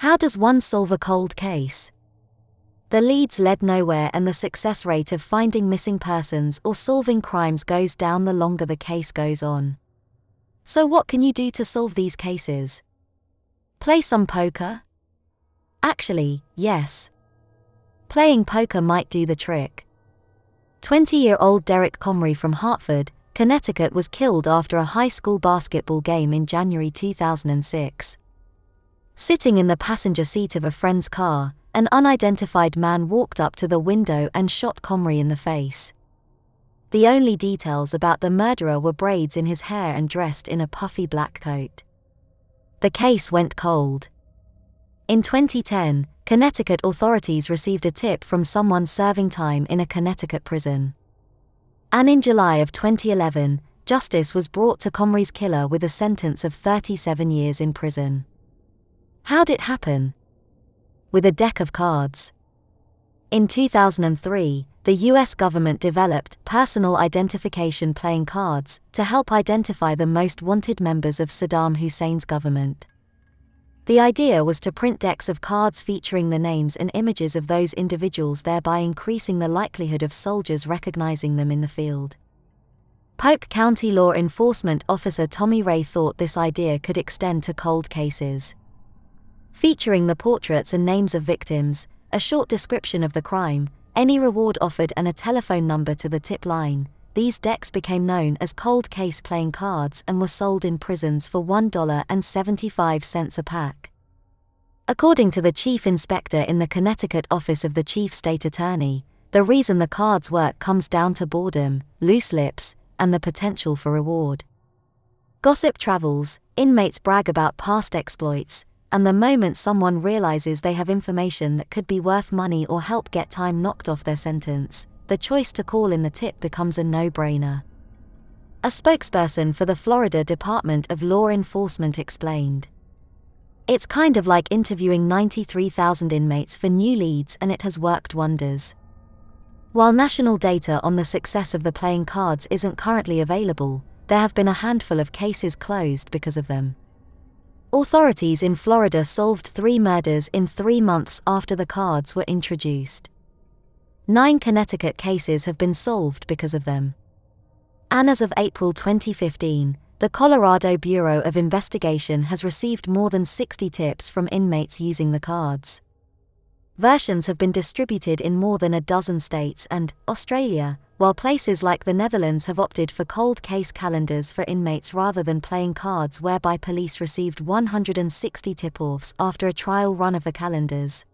How does one solve a cold case? The leads led nowhere, and the success rate of finding missing persons or solving crimes goes down the longer the case goes on. So what can you do to solve these cases? Play some poker? Actually, yes. Playing poker might do the trick. 20-year-old Derek Comrie from Hartford, Connecticut was killed after a high school basketball game in January 2006. Sitting in the passenger seat of a friend's car, an unidentified man walked up to the window and shot Comrie in the face. The only details about the murderer were braids in his hair and dressed in a puffy black coat. The case went cold. In 2010, Connecticut authorities received a tip from someone serving time in a Connecticut prison. And in July of 2011, justice was brought to Comrie's killer with a sentence of 37 years in prison. How'd it happen? With a deck of cards. In 2003, the US government developed personal identification playing cards to help identify the most wanted members of Saddam Hussein's government. The idea was to print decks of cards featuring the names and images of those individuals, thereby increasing the likelihood of soldiers recognizing them in the field. Polk County law enforcement officer Tommy Ray thought this idea could extend to cold cases. Featuring the portraits and names of victims, a short description of the crime, any reward offered and a telephone number to the tip line, these decks became known as cold case playing cards and were sold in prisons for $1.75 a pack. According to the chief inspector in the Connecticut office of the chief state attorney, the reason the cards work comes down to boredom, loose lips, and the potential for reward. Gossip travels, inmates brag about past exploits, and the moment someone realizes they have information that could be worth money or help get time knocked off their sentence, the choice to call in the tip becomes a no-brainer. A spokesperson for the Florida Department of Law Enforcement explained, "It's kind of like interviewing 93,000 inmates for new leads, and it has worked wonders." While national data on the success of the playing cards isn't currently available, there have been a handful of cases closed because of them. Authorities in Florida solved 3 murders in 3 months after the cards were introduced. 9 Connecticut cases have been solved because of them. And as of April 2015, the Colorado Bureau of Investigation has received more than 60 tips from inmates using the cards. Versions have been distributed in more than a dozen states and Australia, while places like the Netherlands have opted for cold case calendars for inmates rather than playing cards, whereby police received 160 tip-offs after a trial run of the calendars.